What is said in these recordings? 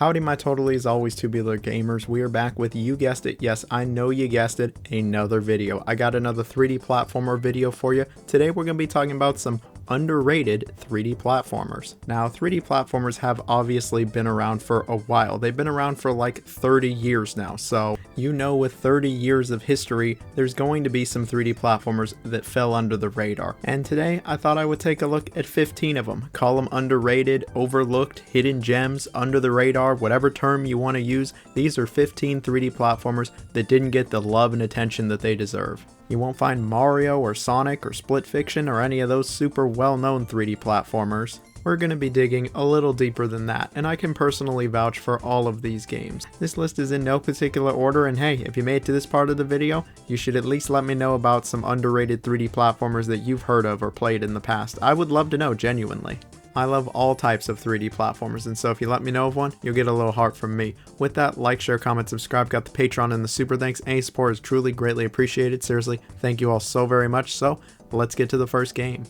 Howdy my totally always tubular gamers, we are back with, you guessed it, yes I know you guessed it, another video. I got another 3D platformer video for you. Today we're going to be talking about some underrated 3D platformers. Now 3D platformers have obviously been around for a while. They've been around for like 30 years now, so you know with 30 years of history there's going to be some 3D platformers that fell under the radar. And today I thought I would take a look at 15 of them. Call them underrated, overlooked, hidden gems, under the radar, whatever term you want to use. These are 15 3D platformers that didn't get the love and attention that they deserve. You won't find Mario or Sonic or Split Fiction or any of those super well-known 3D platformers. We're going to be digging a little deeper than that, and I can personally vouch for all of these games. This list is in no particular order, and hey, if you made it to this part of the video, you should at least let me know about some underrated 3D platformers that you've heard of or played in the past. I would love to know, genuinely. I love all types of 3D platformers, and so if you let me know of one, you'll get a little heart from me. With that, like, share, comment, subscribe, got the Patreon and the super thanks. Any support is truly greatly appreciated. Seriously, thank you all so very much. So, let's get to the first game.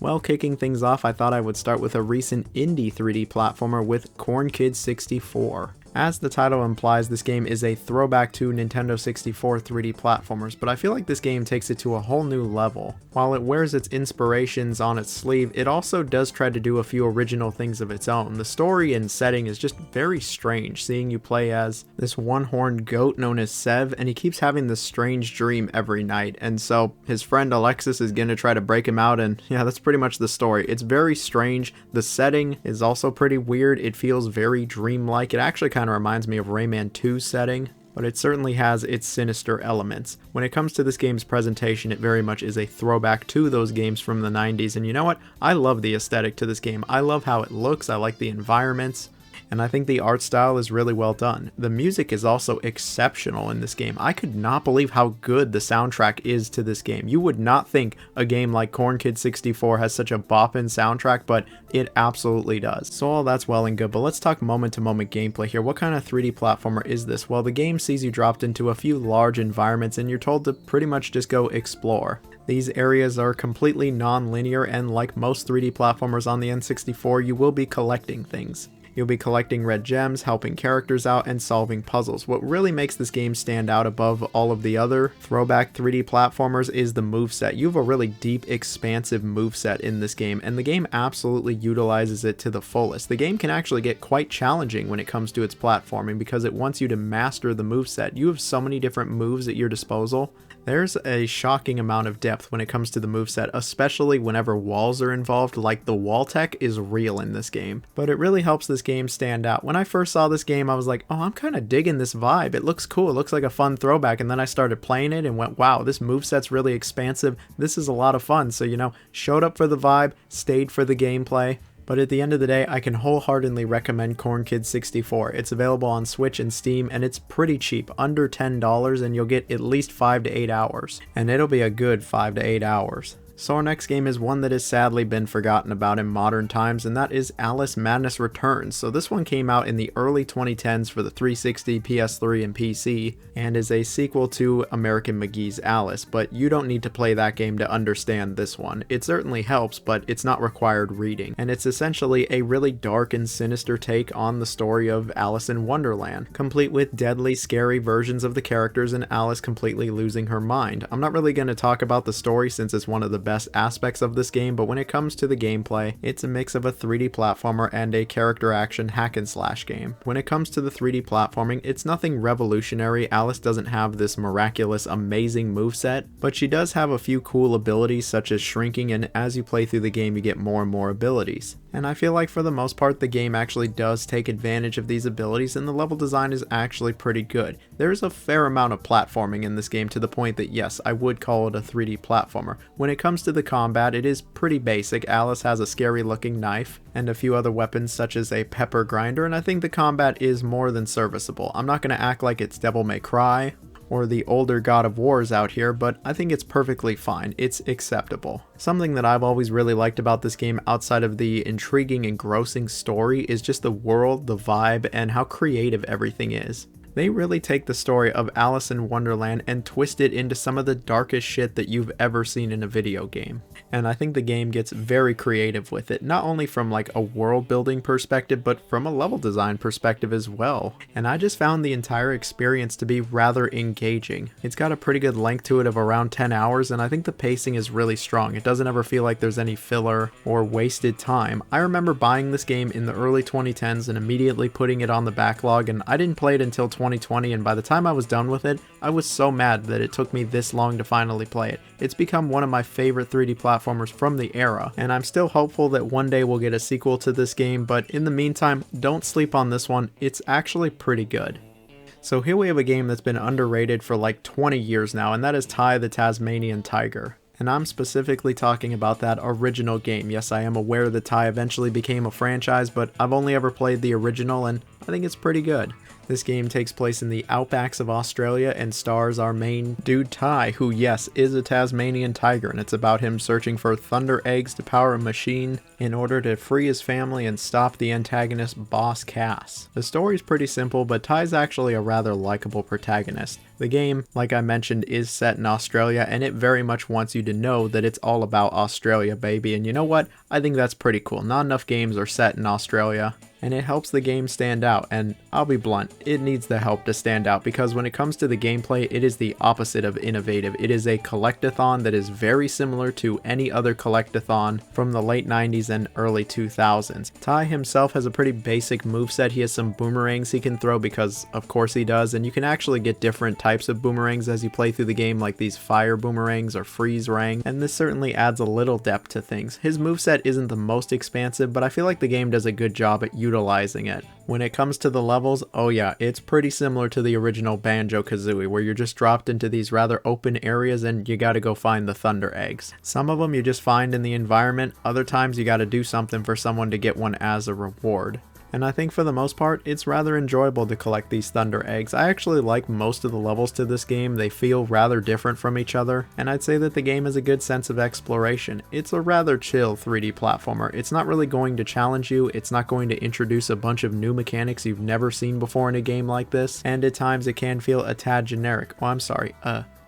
Well, kicking things off, I thought I would start with a recent indie 3D platformer with Corn Kid 64. As the title implies, this game is a throwback to Nintendo 64 3D platformers, but I feel like this game takes it to a whole new level. While it wears its inspirations on its sleeve, it also does try to do a few original things of its own. The story and setting is just very strange, seeing you play as this one-horned goat known as Sev, and he keeps having this strange dream every night, and so his friend Alexis is going to try to break him out, and yeah, that's pretty much the story. It's very strange. The setting is also pretty weird. It feels very dreamlike. It actually kind of reminds me of Rayman 2's setting, but it certainly has its sinister elements. When it comes to this game's presentation, it very much is a throwback to those games from the 90s, and you know what? I love the aesthetic to this game. I love how it looks, I like the environments, and I think the art style is really well done. The music is also exceptional in this game. I could not believe how good the soundtrack is to this game. You would not think a game like Corn Kid 64 has such a boppin' soundtrack, but it absolutely does. So all that's well and good, but let's talk moment-to-moment gameplay here. What kind of 3D platformer is this? Well, the game sees you dropped into a few large environments and you're told to pretty much just go explore. These areas are completely non-linear, and like most 3D platformers on the N64, you will be collecting things. You'll be collecting red gems, helping characters out, and solving puzzles. What really makes this game stand out above all of the other throwback 3D platformers is the moveset. You have a really deep, expansive moveset in this game, and the game absolutely utilizes it to the fullest. The game can actually get quite challenging when it comes to its platforming because it wants you to master the moveset. You have so many different moves at your disposal. There's a shocking amount of depth when it comes to the moveset, especially whenever walls are involved. Like, the wall tech is real in this game, but it really helps this game stand out. When I first saw this game, I was like, oh, I'm kind of digging this vibe. It looks cool. It looks like a fun throwback. And then I started playing it and went, wow, this moveset's really expansive. This is a lot of fun. So, you know, showed up for the vibe, stayed for the gameplay. But at the end of the day, I can wholeheartedly recommend Corn Kid 64. It's available on Switch and Steam, and it's pretty cheap, under $10, and you'll get at least 5 to 8 hours. And it'll be a good 5 to 8 hours. So our next game is one that has sadly been forgotten about in modern times, and that is Alice Madness Returns. So this one came out in the early 2010s for the 360, PS3, and PC, and is a sequel to American McGee's Alice, but you don't need to play that game to understand this one. It certainly helps, but it's not required reading, and it's essentially a really dark and sinister take on the story of Alice in Wonderland, complete with deadly, scary versions of the characters and Alice completely losing her mind. I'm not really going to talk about the story since it's one of the best aspects of this game, but when it comes to the gameplay, it's a mix of a 3D platformer and a character action hack and slash game. When it comes to the 3D platforming, it's nothing revolutionary. Alice doesn't have this miraculous, amazing moveset, but she does have a few cool abilities such as shrinking, and as you play through the game, you get more and more abilities. And I feel like for the most part, the game actually does take advantage of these abilities, and the level design is actually pretty good. There's a fair amount of platforming in this game to the point that yes, I would call it a 3D platformer. When it comes to the combat, it is pretty basic. Alice has a scary looking knife and a few other weapons such as a pepper grinder, and I think the combat is more than serviceable. I'm not going to act like it's Devil May Cry or the older God of Wars out here, but I think it's perfectly fine. It's acceptable. Something that I've always really liked about this game outside of the intriguing, engrossing story is just the world, the vibe, and how creative everything is. They really take the story of Alice in Wonderland and twist it into some of the darkest shit that you've ever seen in a video game. And I think the game gets very creative with it, not only from like a world building perspective, but from a level design perspective as well. And I just found the entire experience to be rather engaging. It's got a pretty good length to it of around 10 hours, and I think the pacing is really strong. It doesn't ever feel like there's any filler or wasted time. I remember buying this game in the early 2010s and immediately putting it on the backlog, and I didn't play it until 2020, and by the time I was done with it, I was so mad that it took me this long to finally play it. It's become one of my favorite 3D platformers from the era, and I'm still hopeful that one day we'll get a sequel to this game, but in the meantime, don't sleep on this one. It's actually pretty good. So here we have a game that's been underrated for like 20 years now, and that is Ty the Tasmanian Tiger. And I'm specifically talking about that original game. Yes, I am aware that Ty eventually became a franchise, but I've only ever played the original, and I think it's pretty good. This game takes place in the outbacks of Australia and stars our main dude Ty, who, yes, is a Tasmanian tiger, and it's about him searching for thunder eggs to power a machine in order to free his family and stop the antagonist Boss Cass. The story's pretty simple, but Ty's actually a rather likable protagonist. The game, like I mentioned, is set in Australia, and it very much wants you to know that it's all about Australia, baby. And you know what? I think that's pretty cool. Not enough games are set in Australia, and it helps the game stand out. And I'll be blunt, it needs the help to stand out, because when it comes to the gameplay, it is the opposite of innovative. It is a collectathon that is very similar to any other collectathon from the late 90s and early 2000s. Ty himself has a pretty basic moveset. He has some boomerangs he can throw, because of course he does, and you can actually get different types of boomerangs as you play through the game, like these fire boomerangs or freeze rang, and this certainly adds a little depth to things. His moveset isn't the most expansive, but I feel like the game does a good job at utilizing it. When it comes to the levels, oh yeah, it's pretty similar to the original Banjo-Kazooie, where you're just dropped into these rather open areas and you gotta go find the thunder eggs. Some of them you just find in the environment, other times you gotta do something for someone to get one as a reward. And I think for the most part, it's rather enjoyable to collect these thunder eggs. I actually like most of the levels to this game. They feel rather different from each other, and I'd say that the game has a good sense of exploration. It's a rather chill 3D platformer. It's not really going to challenge you, it's not going to introduce a bunch of new mechanics you've never seen before in a game like this, and at times it can feel a tad generic. Oh, I'm sorry,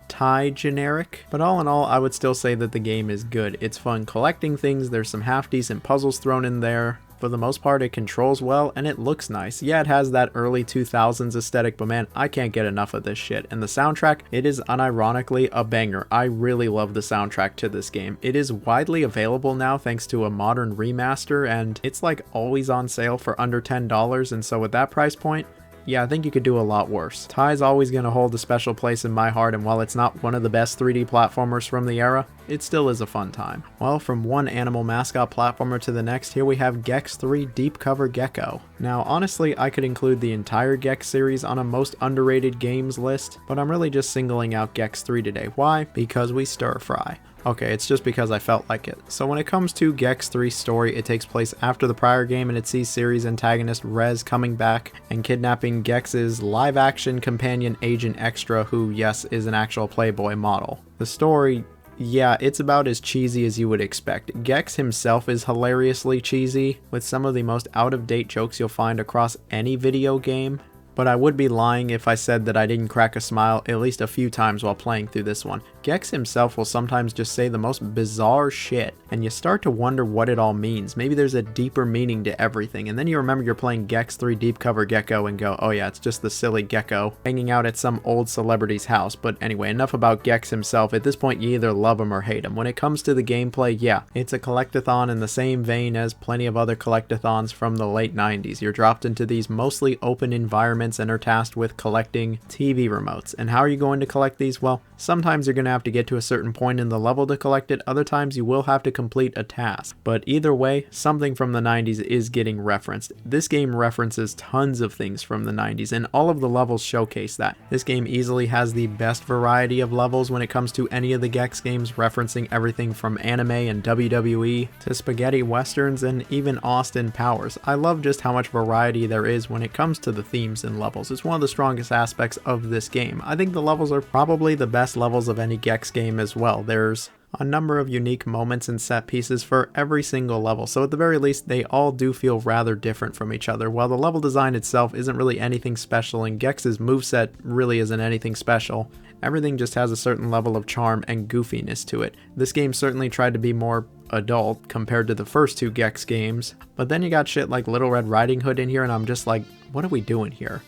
Thai generic, but all in all, I would still say that the game is good. It's fun collecting things, there's some half-decent puzzles thrown in there. For the most part, it controls well, and it looks nice. Yeah, it has that early 2000s aesthetic, but man, I can't get enough of this shit. And the soundtrack, it is unironically a banger. I really love the soundtrack to this game. It is widely available now thanks to a modern remaster, and it's like always on sale for under $10, and so at that price point, yeah, I think you could do a lot worse. Ty's always going to hold a special place in my heart, and while it's not one of the best 3D platformers from the era, it still is a fun time. Well, from one animal mascot platformer to the next, here we have Gex 3 Deep Cover Gecko. Now, honestly, I could include the entire Gex series on a most underrated games list, but I'm really just singling out Gex 3 today. Why? Because we stir fry. Okay, it's just because I felt like it. So when it comes to Gex 3's story, it takes place after the prior game, and it sees series antagonist Rez coming back and kidnapping Gex's live-action companion Agent Extra, who, yes, is an actual Playboy model. The story, yeah, it's about as cheesy as you would expect. Gex himself is hilariously cheesy, with some of the most out-of-date jokes you'll find across any video game. But I would be lying if I said that I didn't crack a smile at least a few times while playing through this one. Gex himself will sometimes just say the most bizarre shit, and you start to wonder what it all means. Maybe there's a deeper meaning to everything, and then you remember you're playing Gex 3 Deep Cover Gecko and go, oh yeah, it's just the silly gecko hanging out at some old celebrity's house. But anyway, enough about Gex himself. At this point, you either love him or hate him. When it comes to the gameplay, yeah, it's a collectathon in the same vein as plenty of other collectathons from the late 90s. You're dropped into these mostly open environments and are tasked with collecting TV remotes. And how are you going to collect these? Well, sometimes you're going to have to get to a certain point in the level to collect it, other times you will have to complete a task. But either way, something from the 90s is getting referenced. This game references tons of things from the 90s, and all of the levels showcase that. This game easily has the best variety of levels when it comes to any of the Gex games, referencing everything from anime and WWE to spaghetti westerns and even Austin Powers. I love just how much variety there is when it comes to the themes and levels. It's one of the strongest aspects of this game. I think the levels are probably the best levels of any Gex game as well. There's a number of unique moments and set pieces for every single level, so at the very least they all do feel rather different from each other. While the level design itself isn't really anything special and Gex's moveset really isn't anything special, everything just has a certain level of charm and goofiness to it. This game certainly tried to be more adult compared to the first two Gex games, but then you got shit like Little Red Riding Hood in here and I'm just like, what are we doing here?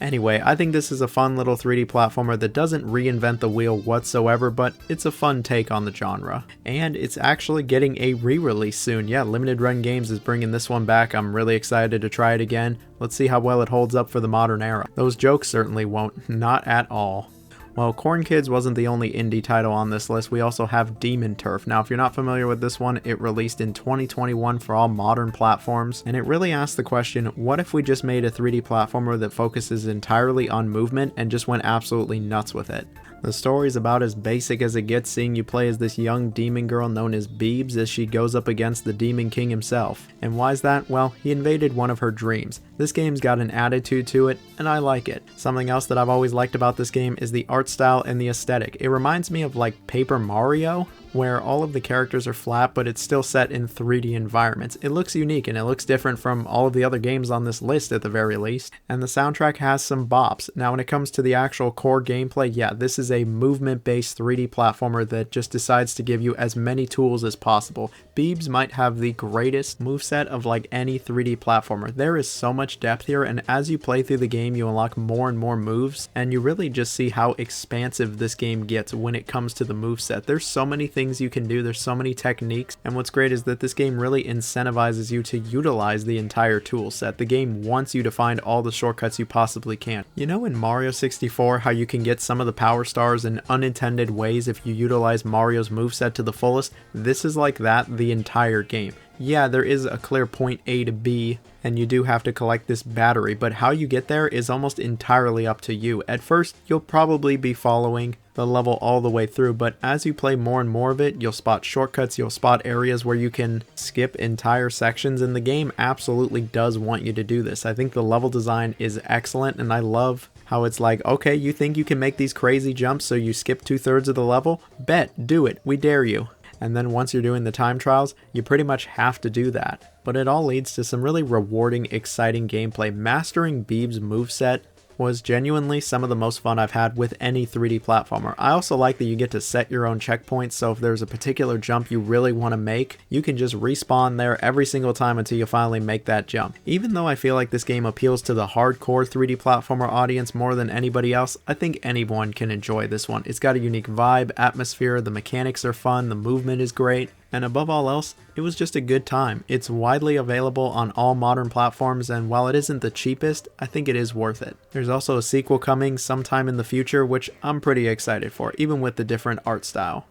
Anyway, I think this is a fun little 3D platformer that doesn't reinvent the wheel whatsoever, but it's a fun take on the genre. And it's actually getting a re-release soon. Yeah, Limited Run Games is bringing this one back. I'm really excited to try it again. Let's see how well it holds up for the modern era. Those jokes certainly won't. Not at all. Well, Corn Kids wasn't the only indie title on this list, we also have Demon Turf. Now, if you're not familiar with this one, it released in 2021 for all modern platforms, and it really asked the question, what if we just made a 3D platformer that focuses entirely on movement and just went absolutely nuts with it? The story's about as basic as it gets, seeing you play as this young demon girl known as Beebs as she goes up against the Demon King himself. And why's that? Well, he invaded one of her dreams. This game's got an attitude to it, and I like it. Something else that I've always liked about this game is the art style and the aesthetic. It reminds me of like Paper Mario, where all of the characters are flat, but it's still set in 3D environments. It looks unique and it looks different from all of the other games on this list at the very least. And the soundtrack has some bops. Now when it comes to the actual core gameplay, yeah, this is a movement-based 3D platformer that just decides to give you as many tools as possible. Beebs might have the greatest moveset of like any 3D platformer. There is so much depth here, and as you play through the game you unlock more and more moves, and you really just see how expansive this game gets when it comes to the moveset. There's so many things you can do, there's so many techniques, and what's great is that this game really incentivizes you to utilize the entire tool set. The game wants you to find all the shortcuts you possibly can. You know in Mario 64 how you can get some of the power stars in unintended ways if you utilize Mario's moveset to the fullest? This is like that the entire game. Yeah, there is a clear point A to B, and you do have to collect this battery, but how you get there is almost entirely up to you. At first, you'll probably be following the level all the way through, but as you play more and more of it, you'll spot shortcuts, you'll spot areas where you can skip entire sections, and the game absolutely does want you to do this. I think the level design is excellent, and I love how it's like, okay, you think you can make these crazy jumps so you skip 2/3 of the level? Bet, do it, we dare you. And then once you're doing the time trials, you pretty much have to do that. But it all leads to some really rewarding, exciting gameplay. Mastering Beebs' moveset was genuinely some of the most fun I've had with any 3D platformer. I also like that you get to set your own checkpoints, so if there's a particular jump you really want to make, you can just respawn there every single time until you finally make that jump. Even though I feel like this game appeals to the hardcore 3D platformer audience more than anybody else, I think anyone can enjoy this one. It's got a unique vibe, atmosphere, the mechanics are fun, the movement is great, and above all else, it was just a good time. It's widely available on all modern platforms, and while it isn't the cheapest, I think it is worth it. There's also a sequel coming sometime in the future, which I'm pretty excited for, even with the different art style.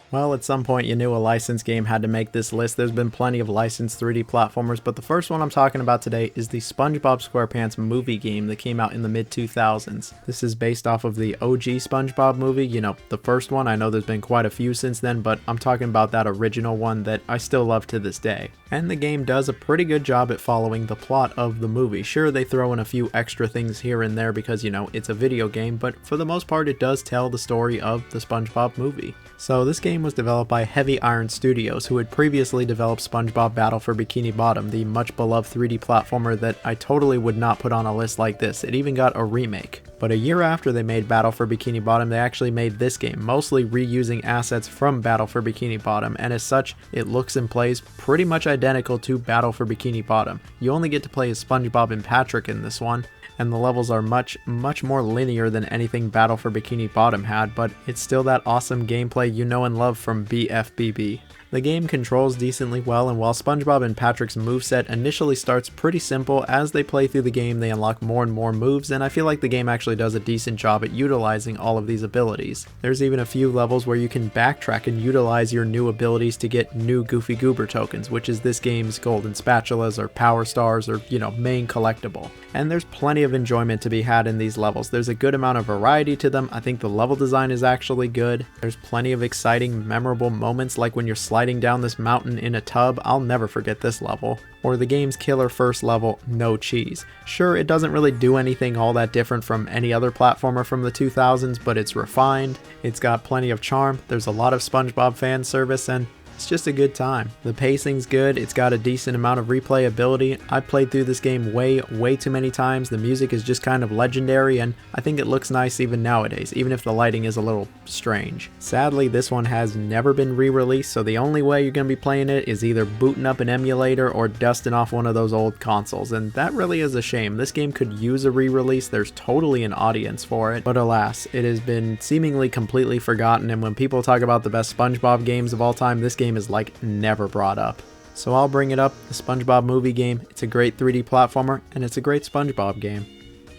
Well, at some point you knew a licensed game had to make this list. There's been plenty of licensed 3D platformers, but the first one I'm talking about today is the SpongeBob SquarePants movie game that came out in the mid-2000s. This is based off of the OG SpongeBob movie, you know, the first one. I know there's been quite a few since then, but I'm talking about that original one that I still love to this day. And the game does a pretty good job at following the plot of the movie. Sure, they throw in a few extra things here and there because, you know, it's a video game, but for the most part it does tell the story of the SpongeBob movie. So this game was developed by Heavy Iron Studios, who had previously developed SpongeBob Battle for Bikini Bottom, the much beloved 3D platformer that I totally would not put on a list like this. It even got a remake. But a year after they made Battle for Bikini Bottom, they actually made this game, mostly reusing assets from Battle for Bikini Bottom, and as such, it looks and plays pretty much identical to Battle for Bikini Bottom. You only get to play as SpongeBob and Patrick in this one, and the levels are much more linear than anything Battle for Bikini Bottom had, but it's still that awesome gameplay you know and love from BFBB. The game controls decently well, and while SpongeBob and Patrick's moveset initially starts pretty simple, as they play through the game they unlock more and more moves, and I feel like the game actually does a decent job at utilizing all of these abilities. There's even a few levels where you can backtrack and utilize your new abilities to get new Goofy Goober tokens, which is this game's golden spatulas or power stars or, you know, main collectible. And there's plenty of enjoyment to be had in these levels. There's a good amount of variety to them. I think the level design is actually good. There's plenty of exciting, memorable moments like when you're sliding sliding down this mountain in a tub. I'll never forget this level. Or the game's killer first level, No Cheese. Sure, it doesn't really do anything all that different from any other platformer from the 2000s, but it's refined, it's got plenty of charm, there's a lot of SpongeBob fan service, and it's just a good time. The pacing's good, it's got a decent amount of replayability. I played through this game way too many times. The music is just kind of legendary, and I think it looks nice even nowadays, even if the lighting is a little strange. Sadly, this one has never been re-released, so the only way you're going to be playing it is either booting up an emulator or dusting off one of those old consoles, and that really is a shame. This game could use a re-release, there's totally an audience for it, but alas, it has been seemingly completely forgotten, and when people talk about the best SpongeBob games of all time, this game is like never brought up. So I'll bring it up, the SpongeBob movie game. It's a great 3D platformer, and it's a great SpongeBob game.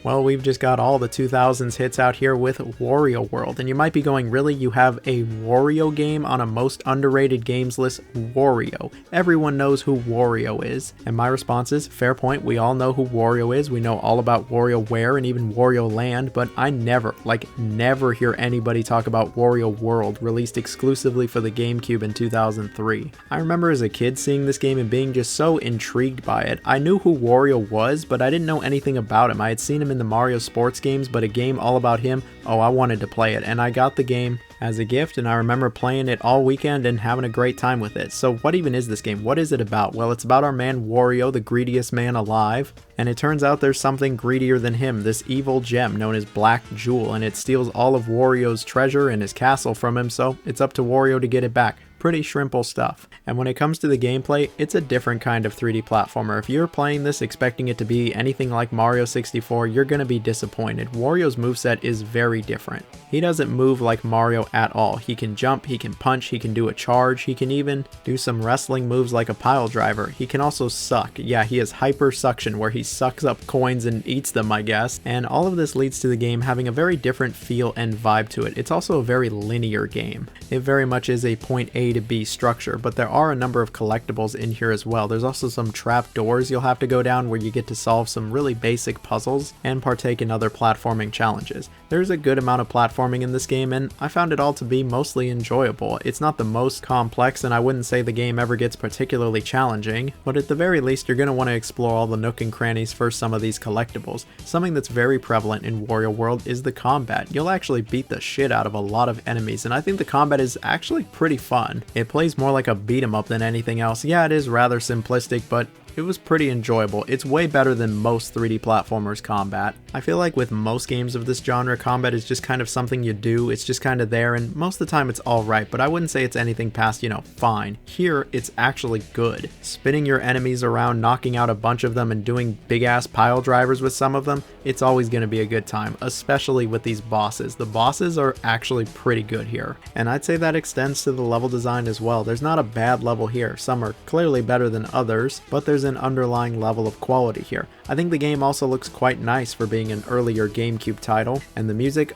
Well, we've just got all the 2000s hits out here with Wario World, and you might be going, really? You have a Wario game on a most underrated games list? Wario. Everyone knows who Wario is. And my response is, fair point, we all know who Wario is, we know all about WarioWare and even Wario Land, but I never hear anybody talk about Wario World, released exclusively for the GameCube in 2003. I remember as a kid seeing this game and being just so intrigued by it. I knew who Wario was, but I didn't know anything about him. I had seen him in the Mario sports games, but a game all about him, oh, I wanted to play it, and I got the game as a gift, and I remember playing it all weekend and having a great time with it. So what even is this game? What is it about? Well, it's about our man Wario, the greediest man alive, and it turns out there's something greedier than him, this evil gem known as Black Jewel, and it steals all of Wario's treasure and his castle from him, so it's up to Wario to get it back. Pretty shrimple stuff. And when it comes to the gameplay, it's a different kind of 3D platformer. If you're playing this expecting it to be anything like Mario 64, you're gonna be disappointed. Wario's moveset is very different. He doesn't move like Mario at all. He can jump, he can punch, he can do a charge, he can even do some wrestling moves like a pile driver. He can also suck. Yeah, he has hyper suction where he sucks up coins and eats them, I guess. And all of this leads to the game having a very different feel and vibe to it. It's also a very linear game. It very much is a point A to B structure, but there are a number of collectibles in here as well. There's also some trap doors you'll have to go down where you get to solve some really basic puzzles and partake in other platforming challenges. There's a good amount of platforming in this game, and I found it all to be mostly enjoyable. It's not the most complex, and I wouldn't say the game ever gets particularly challenging, but at the very least you're going to want to explore all the nook and crannies for some of these collectibles. Something that's very prevalent in Wario World is the combat. You'll actually beat the shit out of a lot of enemies, and I think the combat is actually pretty fun. It plays more like a beat 'em up than anything else. Yeah, it is rather simplistic, but it was pretty enjoyable. It's way better than most 3D platformers combat. I feel like with most games of this genre, combat is just kind of something you do, it's just kind of there, and most of the time it's alright, but I wouldn't say it's anything past, fine. Here, it's actually good. Spinning your enemies around, knocking out a bunch of them, and doing big ass pile drivers with some of them, it's always going to be a good time, especially with these bosses. The bosses are actually pretty good here, and I'd say that extends to the level design as well. There's not a bad level here. Some are clearly better than others, but there's an underlying level of quality here. I think the game also looks quite nice for being an earlier GameCube title, and the music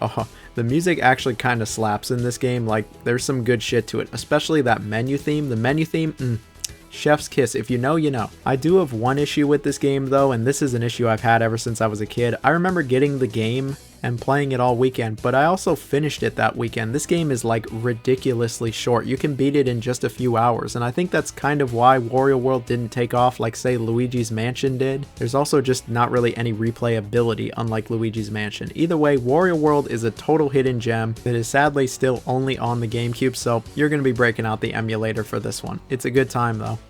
actually kind of slaps in this game. Like, there's some good shit to it, especially that menu theme. The menu theme, chef's kiss. If you know, you know. I do have one issue with this game though, and this is an issue I've had ever since I was a kid. I remember getting the game and playing it all weekend, but I also finished it that weekend. This game is like ridiculously short. You can beat it in just a few hours, and I think that's kind of why Wario World didn't take off like, say, Luigi's Mansion did. There's also just not really any replayability, unlike Luigi's Mansion. Either way, Wario World is a total hidden gem that is sadly still only on the GameCube, so you're going to be breaking out the emulator for this one. It's a good time though.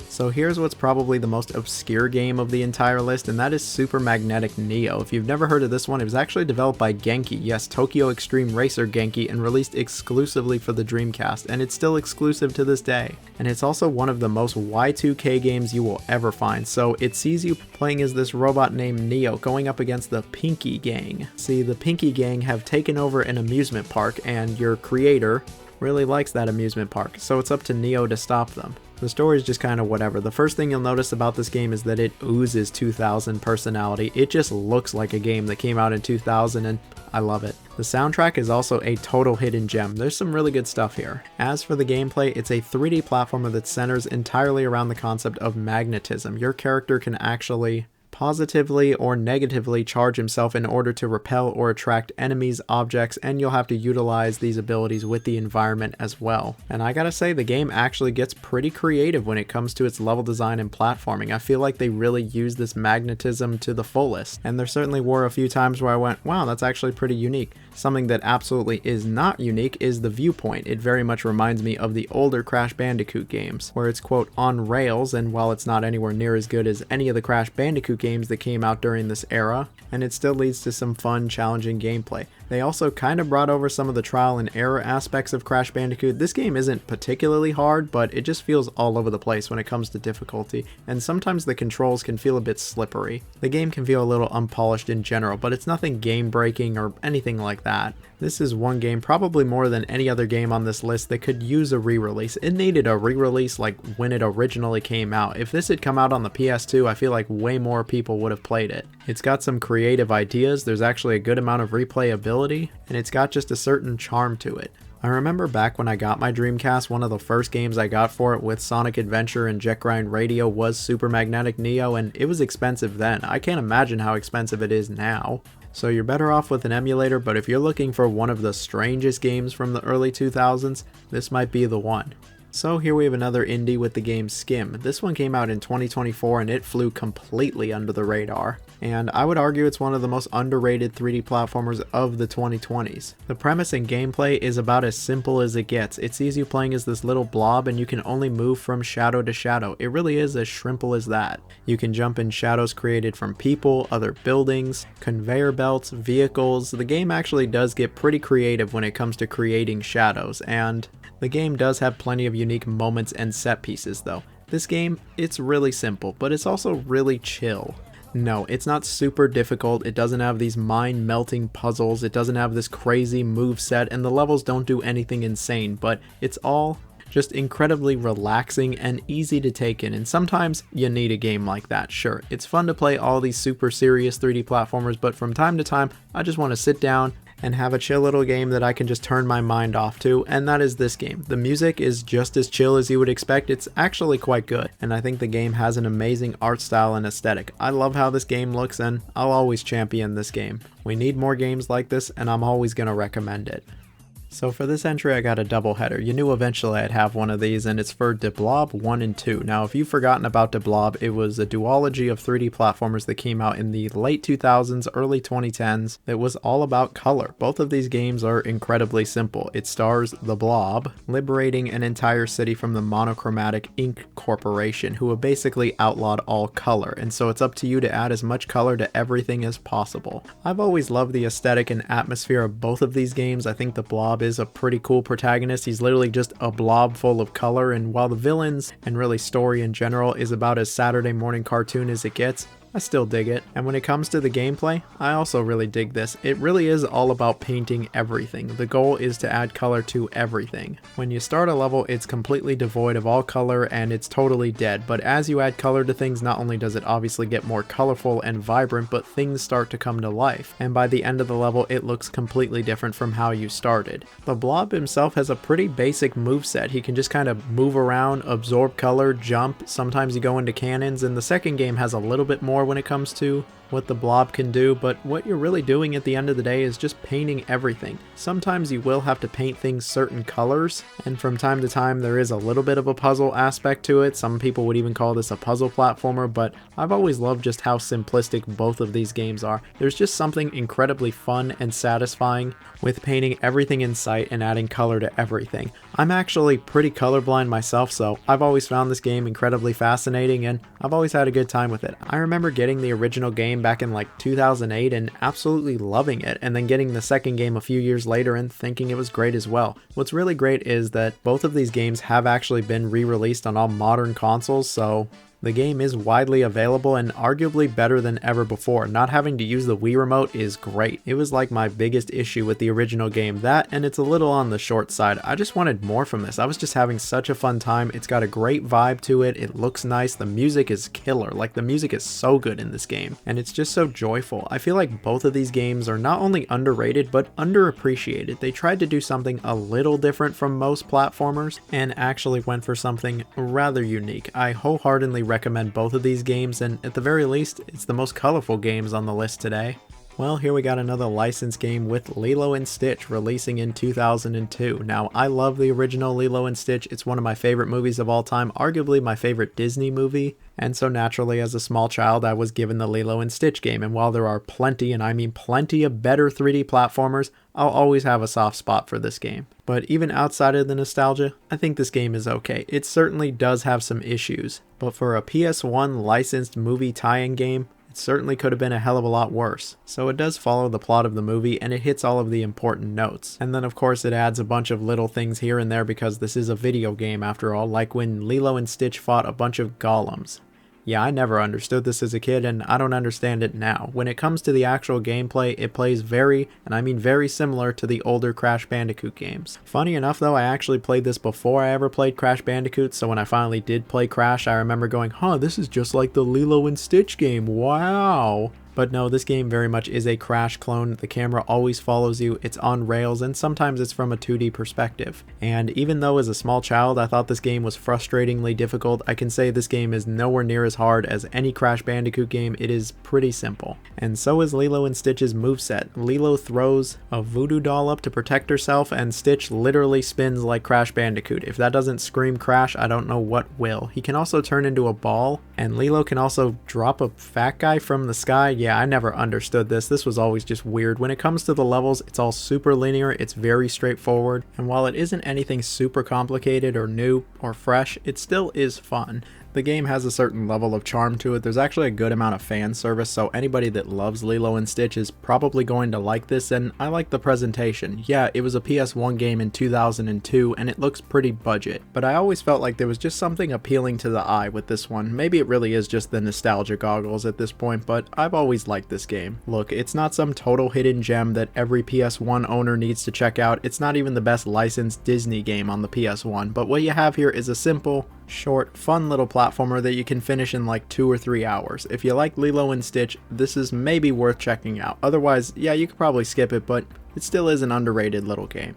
So here's what's probably the most obscure game of the entire list, and that is Super Magnetic Neo. If you've never heard of this one, it was actually developed by Genki, yes, Tokyo Extreme Racer Genki, and released exclusively for the Dreamcast, and it's still exclusive to this day. And it's also one of the most Y2K games you will ever find, so it sees you playing as this robot named Neo going up against the Pinky Gang. See, the Pinky Gang have taken over an amusement park, and your creator really likes that amusement park, so it's up to Neo to stop them. The story is just kind of whatever. The first thing you'll notice about this game is that it oozes 2000 personality. It just looks like a game that came out in 2000, and I love it. The soundtrack is also a total hidden gem. There's some really good stuff here. As for the gameplay, it's a 3D platformer that centers entirely around the concept of magnetism. Your character can actually positively or negatively charge himself in order to repel or attract enemies, objects, and you'll have to utilize these abilities with the environment as well. And I gotta say, the game actually gets pretty creative when it comes to its level design and platforming. I feel like they really use this magnetism to the fullest, and there certainly were a few times where I went, wow, that's actually pretty unique. Something that absolutely is not unique is the viewpoint. It very much reminds me of the older Crash Bandicoot games, where it's quote on rails, and while it's not anywhere near as good as any of the Crash Bandicoot games that came out during this era, and it still leads to some fun, challenging gameplay. They also kind of brought over some of the trial and error aspects of Crash Bandicoot. This game isn't particularly hard, but it just feels all over the place when it comes to difficulty, and sometimes the controls can feel a bit slippery. The game can feel a little unpolished in general, but it's nothing game-breaking or anything like that. This is one game, probably more than any other game on this list, that could use a re-release. It needed a re-release like when it originally came out. If this had come out on the PS2, I feel like way more people would have played it. It's got some creative ideas, there's actually a good amount of replayability, and it's got just a certain charm to it. I remember back when I got my Dreamcast, one of the first games I got for it with Sonic Adventure and Jet Grind Radio was Super Magnetic Neo, and it was expensive then. I can't imagine how expensive it is now. So you're better off with an emulator, but if you're looking for one of the strangest games from the early 2000s, this might be the one. So here we have another indie with the game Skim. This one came out in 2024 and it flew completely under the radar. And I would argue it's one of the most underrated 3D platformers of the 2020s. The premise and gameplay is about as simple as it gets. It sees you playing as this little blob and you can only move from shadow to shadow. It really is as simple as that. You can jump in shadows created from people, other buildings, conveyor belts, vehicles. The game actually does get pretty creative when it comes to creating shadows, and the game does have plenty of unique moments and set pieces though. This game, it's really simple, but it's also really chill. No, it's not super difficult, it doesn't have these mind-melting puzzles, it doesn't have this crazy move set, and the levels don't do anything insane, but it's all just incredibly relaxing and easy to take in, and sometimes you need a game like that. Sure, it's fun to play all these super serious 3D platformers, but from time to time, I just want to sit down and have a chill little game that I can just turn my mind off to, and that is this game. The music is just as chill as you would expect. It's actually quite good, and I think the game has an amazing art style and aesthetic. I love how this game looks, and I'll always champion this game. We need more games like this, and I'm always going to recommend it. So for this entry I got a double header. You knew eventually I'd have one of these, and it's for De Blob 1 and 2. Now if you've forgotten about De Blob, it was a duology of 3D platformers that came out in the late 2000s, early 2010s that was all about color. Both of these games are incredibly simple. It stars the Blob liberating an entire city from the monochromatic ink corporation, who have basically outlawed all color, and so it's up to you to add as much color to everything as possible. I've always loved the aesthetic and atmosphere of both of these games. I think the Blob is a pretty cool protagonist. He's literally just a blob full of color, and while the villains and really story in general is about as Saturday morning cartoon as it gets, I still dig it. And when it comes to the gameplay, I also really dig this. It really is all about painting everything. The goal is to add color to everything. When you start a level, it's completely devoid of all color and it's totally dead, but as you add color to things, not only does it obviously get more colorful and vibrant, but things start to come to life, and by the end of the level it looks completely different from how you started. The Blob himself has a pretty basic moveset. He can just kind of move around, absorb color, jump, sometimes you go into cannons, and the second game has a little bit more when it comes to what the Blob can do, but what you're really doing at the end of the day is just painting everything. Sometimes you will have to paint things certain colors, and from time to time there is a little bit of a puzzle aspect to it. Some people would even call this a puzzle platformer, but I've always loved just how simplistic both of these games are. There's just something incredibly fun and satisfying with painting everything in sight and adding color to everything. I'm actually pretty colorblind myself, so I've always found this game incredibly fascinating and I've always had a good time with it. I remember getting the original game back in like 2008 and absolutely loving it, and then getting the second game a few years later and thinking it was great as well. What's really great is that both of these games have actually been re-released on all modern consoles, so the game is widely available and arguably better than ever before. Not having to use the Wii remote is great. It was like my biggest issue with the original game, that and it's a little on the short side. I just wanted more from this. I was just having such a fun time. It's got a great vibe to it. It looks nice. The music is killer. Like, the music is so good in this game and it's just so joyful. I feel like both of these games are not only underrated but underappreciated. They tried to do something a little different from most platformers and actually went for something rather unique. I wholeheartedly recommend both of these games, and at the very least, it's the most colorful games on the list today. Well, here we got another licensed game with Lilo and Stitch releasing in 2002. Now, I love the original Lilo and Stitch. It's one of my favorite movies of all time, arguably my favorite Disney movie. And so naturally, as a small child, I was given the Lilo and Stitch game. And while there are plenty, and I mean plenty of better 3D platformers, I'll always have a soft spot for this game. But even outside of the nostalgia, I think this game is okay. It certainly does have some issues, but for a PS1 licensed movie tie-in game, certainly could have been a hell of a lot worse. So it does follow the plot of the movie and it hits all of the important notes. And then of course it adds a bunch of little things here and there because this is a video game after all, like when Lilo and Stitch fought a bunch of golems. Yeah, I never understood this as a kid and I don't understand it now. When it comes to the actual gameplay, it plays very, and I mean very similar to the older Crash Bandicoot games. Funny enough though, I actually played this before I ever played Crash Bandicoot, so when I finally did play Crash, I remember going, huh, this is just like the Lilo and Stitch game, wow! But no, this game very much is a Crash clone. The camera always follows you, it's on rails, and sometimes it's from a 2D perspective. And even though as a small child I thought this game was frustratingly difficult, I can say this game is nowhere near as hard as any Crash Bandicoot game. It is pretty simple. And so is Lilo and Stitch's moveset. Lilo throws a voodoo doll up to protect herself, and Stitch literally spins like Crash Bandicoot. If that doesn't scream Crash, I don't know what will. He can also turn into a ball, and Lilo can also drop a fat guy from the sky. Yeah, I never understood this. This was always just weird. When it comes to the levels, it's all super linear, it's very straightforward, and while it isn't anything super complicated or new or fresh, it still is fun. The game has a certain level of charm to it. There's actually a good amount of fan service, so anybody that loves Lilo and Stitch is probably going to like this, and I like the presentation. Yeah, it was a PS1 game in 2002, and it looks pretty budget, but I always felt like there was just something appealing to the eye with this one. Maybe it really is just the nostalgia goggles at this point, but I've always liked this game. Look, it's not some total hidden gem that every PS1 owner needs to check out. It's not even the best licensed Disney game on the PS1, but what you have here is a simple, short, fun little platformer that you can finish in like 2 or 3 hours. If you like Lilo and Stitch, this is maybe worth checking out. Otherwise, yeah, you could probably skip it, but it still is an underrated little game.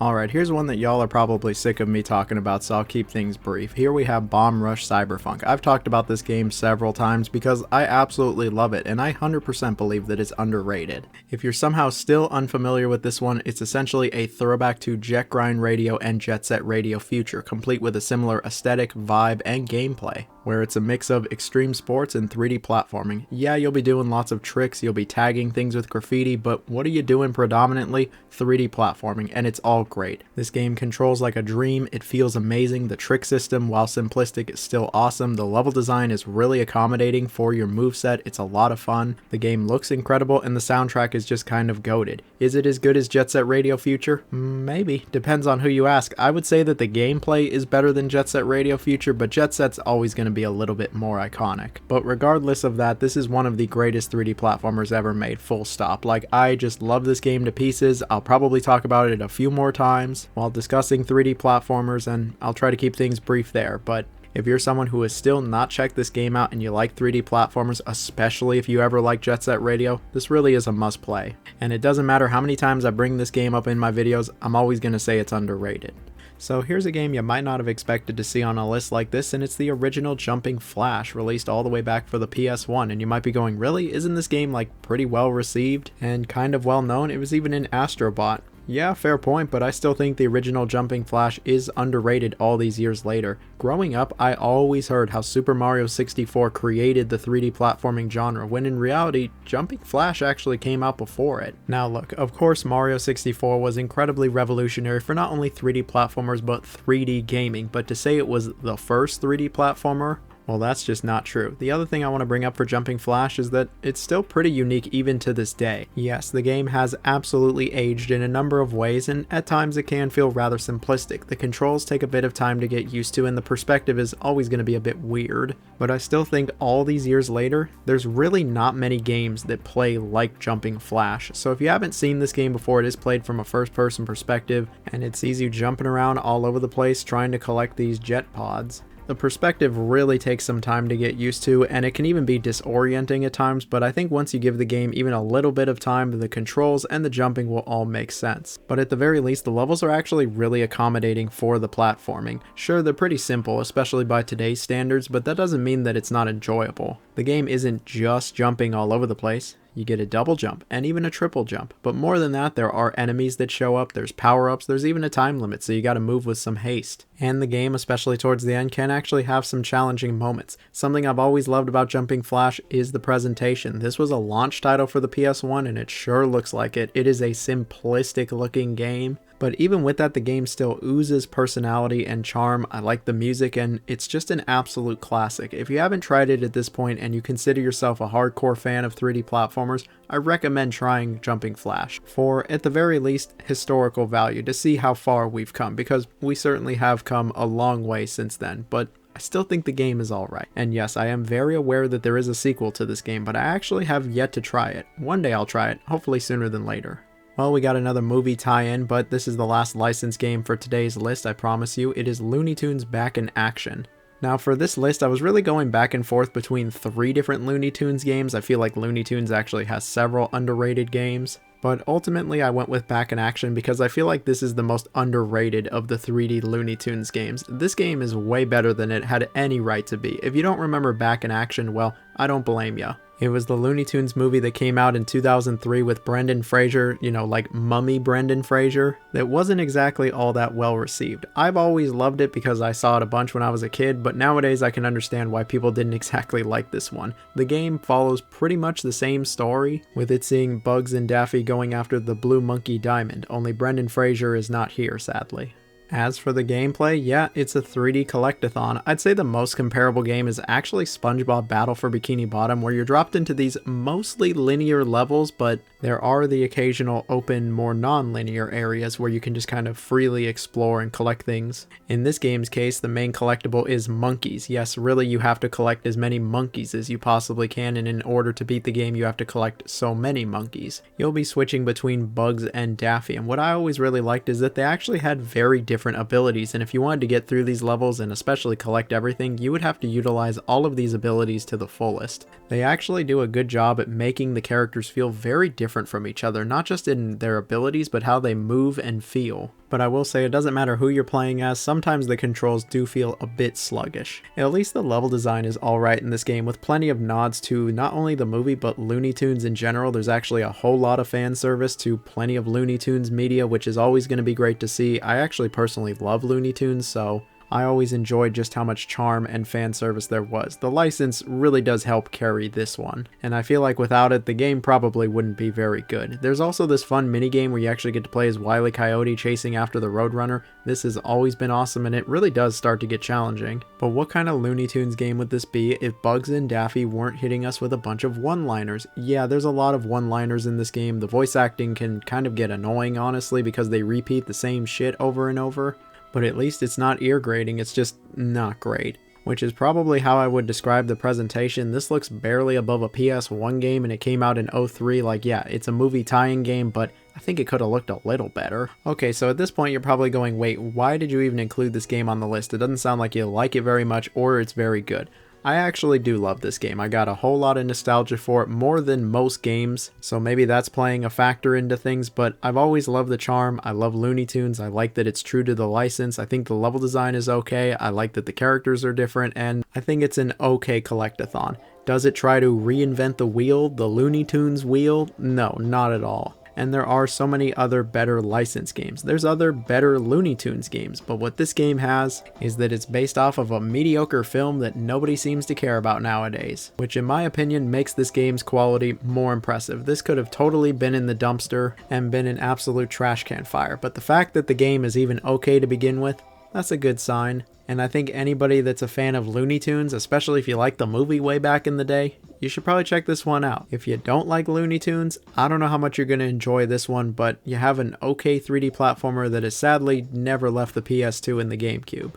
Alright, here's one that y'all are probably sick of me talking about, so I'll keep things brief. Here we have Bomb Rush Cyberfunk. I've talked about this game several times because I absolutely love it, and I 100% believe that it's underrated. If you're somehow still unfamiliar with this one, it's essentially a throwback to Jet Grind Radio and Jet Set Radio Future, complete with a similar aesthetic, vibe, and gameplay, where it's a mix of extreme sports and 3D platforming. Yeah, you'll be doing lots of tricks, you'll be tagging things with graffiti, but what are you doing predominantly? 3D platforming, and it's all great. This game controls like a dream, it feels amazing, the trick system, while simplistic, is still awesome, the level design is really accommodating for your moveset, it's a lot of fun, the game looks incredible, and the soundtrack is just kind of goated. Is it as good as Jet Set Radio Future? Maybe, depends on who you ask. I would say that the gameplay is better than Jet Set Radio Future, but Jet Set's always going to be a little bit more iconic. But regardless of that, this is one of the greatest 3D platformers ever made, full stop. Like, I just love this game to pieces. I'll probably talk about it a few more times while discussing 3D platformers, and I'll try to keep things brief there, but if you're someone who has still not checked this game out and you like 3D platformers, especially if you ever like Jet Set Radio, this really is a must play. And it doesn't matter how many times I bring this game up in my videos, I'm always going to say it's underrated. So here's a game you might not have expected to see on a list like this, and it's the original Jumping Flash, released all the way back for the PS1, and you might be going, really? Isn't this game like pretty well received and kind of well known? It was even in Astro Bot. Yeah, fair point, but I still think the original Jumping Flash is underrated all these years later. Growing up, I always heard how Super Mario 64 created the 3D platforming genre, when in reality, Jumping Flash actually came out before it. Now look, of course Mario 64 was incredibly revolutionary for not only 3D platformers, but 3D gaming, but to say it was the first 3D platformer, well, that's just not true. The other thing I want to bring up for Jumping Flash is that it's still pretty unique even to this day. Yes, the game has absolutely aged in a number of ways, and at times it can feel rather simplistic. The controls take a bit of time to get used to, and the perspective is always going to be a bit weird. But I still think all these years later, there's really not many games that play like Jumping Flash. So if you haven't seen this game before, it is played from a first-person perspective, and it sees you jumping around all over the place trying to collect these jet pods. The perspective really takes some time to get used to, and it can even be disorienting at times, but I think once you give the game even a little bit of time, the controls and the jumping will all make sense. But at the very least, the levels are actually really accommodating for the platforming. Sure, they're pretty simple, especially by today's standards, but that doesn't mean that it's not enjoyable. The game isn't just jumping all over the place. You get a double jump and even a triple jump, but more than that, there are enemies that show up, there's power-ups, there's even a time limit, so you gotta move with some haste. And the game, especially towards the end, can actually have some challenging moments. Something I've always loved about Jumping Flash is the presentation. This was a launch title for the PS1 and it sure looks like it. It is a simplistic looking game, but even with that, the game still oozes personality and charm. I like the music and it's just an absolute classic. If you haven't tried it at this point and you consider yourself a hardcore fan of 3D platformers, I recommend trying Jumping Flash for, at the very least, historical value to see how far we've come, because we certainly have come a long way since then, but I still think the game is alright. And yes, I am very aware that there is a sequel to this game, but I actually have yet to try it. One day I'll try it, hopefully sooner than later. Well, we got another movie tie-in, but this is the last licensed game for today's list, I promise you. It is Looney Tunes Back in Action. Now for this list, I was really going back and forth between 3 different Looney Tunes games. I feel like Looney Tunes actually has several underrated games, but ultimately I went with Back in Action because I feel like this is the most underrated of the 3D Looney Tunes games. This game is way better than it had any right to be. If you don't remember Back in Action, well, I don't blame ya. It was the Looney Tunes movie that came out in 2003 with Brendan Fraser, you know, like mummy Brendan Fraser, that wasn't exactly all that well received. I've always loved it because I saw it a bunch when I was a kid, but nowadays I can understand why people didn't exactly like this one. The game follows pretty much the same story, with it seeing Bugs and Daffy going after the Blue Monkey Diamond, only Brendan Fraser is not here, sadly. As for the gameplay, yeah, it's a 3D collectathon. I'd say the most comparable game is actually SpongeBob Battle for Bikini Bottom, where you're dropped into these mostly linear levels, but there are the occasional open, more non-linear areas where you can just kind of freely explore and collect things. In this game's case, the main collectible is monkeys. Yes, really, you have to collect as many monkeys as you possibly can, and in order to beat the game, you have to collect so many monkeys. You'll be switching between Bugs and Daffy, and what I always really liked is that they actually had very different abilities, and if you wanted to get through these levels and especially collect everything, you would have to utilize all of these abilities to the fullest. They actually do a good job at making the characters feel very different from each other, not just in their abilities, but how they move and feel. But I will say it doesn't matter who you're playing as, sometimes the controls do feel a bit sluggish. At least the level design is alright in this game, with plenty of nods to not only the movie but Looney Tunes in general. There's actually a whole lot of fan service to plenty of Looney Tunes media, which is always going to be great to see. I actually personally love Looney Tunes, so I always enjoyed just how much charm and fan service there was. The license really does help carry this one, and I feel like without it, the game probably wouldn't be very good. There's also this fun minigame where you actually get to play as Wile E. Coyote chasing after the Roadrunner. This has always been awesome, and it really does start to get challenging. But what kind of Looney Tunes game would this be if Bugs and Daffy weren't hitting us with a bunch of one-liners? Yeah, there's a lot of one-liners in this game. The voice acting can kind of get annoying, honestly, because they repeat the same shit over and over. But at least it's not ear grating, it's just not great. Which is probably how I would describe the presentation. This looks barely above a PS1 game and it came out in 03. Like, yeah, it's a movie tie-in game, but I think it could have looked a little better. Okay, so at this point you're probably going, wait, why did you even include this game on the list? It doesn't sound like you like it very much or it's very good. I actually do love this game. I got a whole lot of nostalgia for it, more than most games, so maybe that's playing a factor into things, but I've always loved the charm. I love Looney Tunes. I like that it's true to the license. I think the level design is okay. I like that the characters are different, and I think it's an okay collectathon. Does it try to reinvent the wheel, the Looney Tunes wheel? No, not at all. And there are so many other better licensed games. There's other better Looney Tunes games, but what this game has is that it's based off of a mediocre film that nobody seems to care about nowadays, which in my opinion makes this game's quality more impressive. This could have totally been in the dumpster and been an absolute trash can fire, but the fact that the game is even okay to begin with, that's a good sign. And I think anybody that's a fan of Looney Tunes, especially if you like the movie way back in the day, you should probably check this one out. If you don't like Looney Tunes, I don't know how much you're going to enjoy this one, but you have an okay 3D platformer that has sadly never left the PS2 and the GameCube.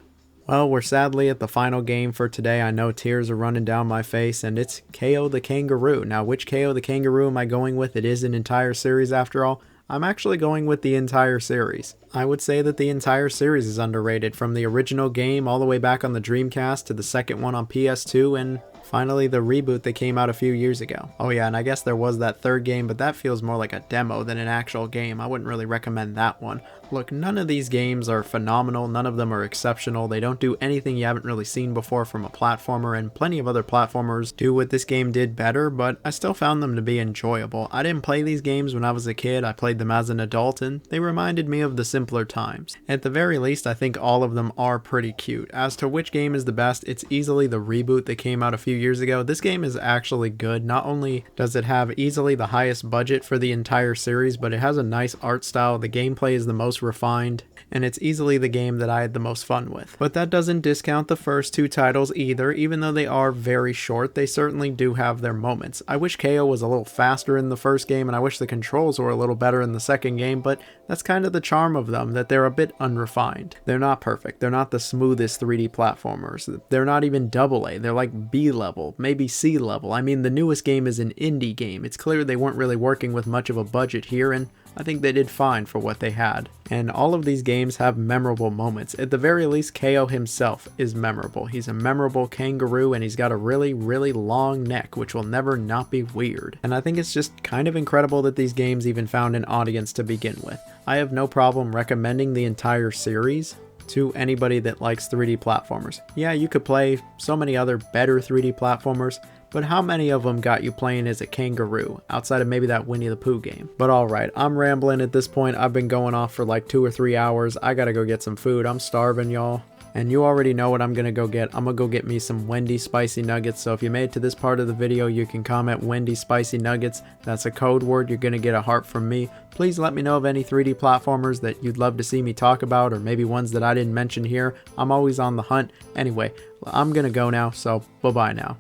Well, we're sadly at the final game for today. I know tears are running down my face, and it's KO the Kangaroo. Now, which KO the Kangaroo am I going with? It is an entire series after all. I'm actually going with the entire series. I would say that the entire series is underrated, from the original game all the way back on the Dreamcast to the second one on PS2 and finally the reboot that came out a few years ago. Oh yeah, and I guess there was that third game, but that feels more like a demo than an actual game. I wouldn't really recommend that one. Look, none of these games are phenomenal, none of them are exceptional, they don't do anything you haven't really seen before from a platformer, and plenty of other platformers do what this game did better, but I still found them to be enjoyable. I didn't play these games when I was a kid, I played them as an adult, and they reminded me of the simpler times. At the very least, I think all of them are pretty cute. As to which game is the best, it's easily the reboot that came out a few years ago. This game is actually good. Not only does it have easily the highest budget for the entire series, but it has a nice art style, the gameplay is the most refined, and it's easily the game that I had the most fun with. But that doesn't discount the first two titles either. Even though they are very short, they certainly do have their moments. I wish KO was a little faster in the first game, and I wish the controls were a little better in the second game, but that's kind of the charm of them, that they're a bit unrefined. They're not perfect. They're not the smoothest 3D platformers. They're not even AA. They're like B level, maybe C level. I mean, the newest game is an indie game. It's clear they weren't really working with much of a budget here, and I think they did fine for what they had. And all of these games have memorable moments. At the very least, KO himself is memorable. He's a memorable kangaroo, and he's got a really, really long neck, which will never not be weird. And I think it's just kind of incredible that these games even found an audience to begin with. I have no problem recommending the entire series to anybody that likes 3D platformers. Yeah, you could play so many other better 3D platformers, but how many of them got you playing as a kangaroo, outside of maybe that Winnie the Pooh game? But alright, I'm rambling at this point. I've been going off for like 2 or 3 hours. I gotta go get some food. I'm starving, y'all. And you already know what I'm gonna go get. I'm gonna go get me some Wendy's spicy nuggets. So if you made it to this part of the video, you can comment Wendy's spicy nuggets. That's a code word. You're gonna get a heart from me. Please let me know of any 3D platformers that you'd love to see me talk about, or maybe ones that I didn't mention here. I'm always on the hunt. Anyway, I'm gonna go now, so bye-bye now.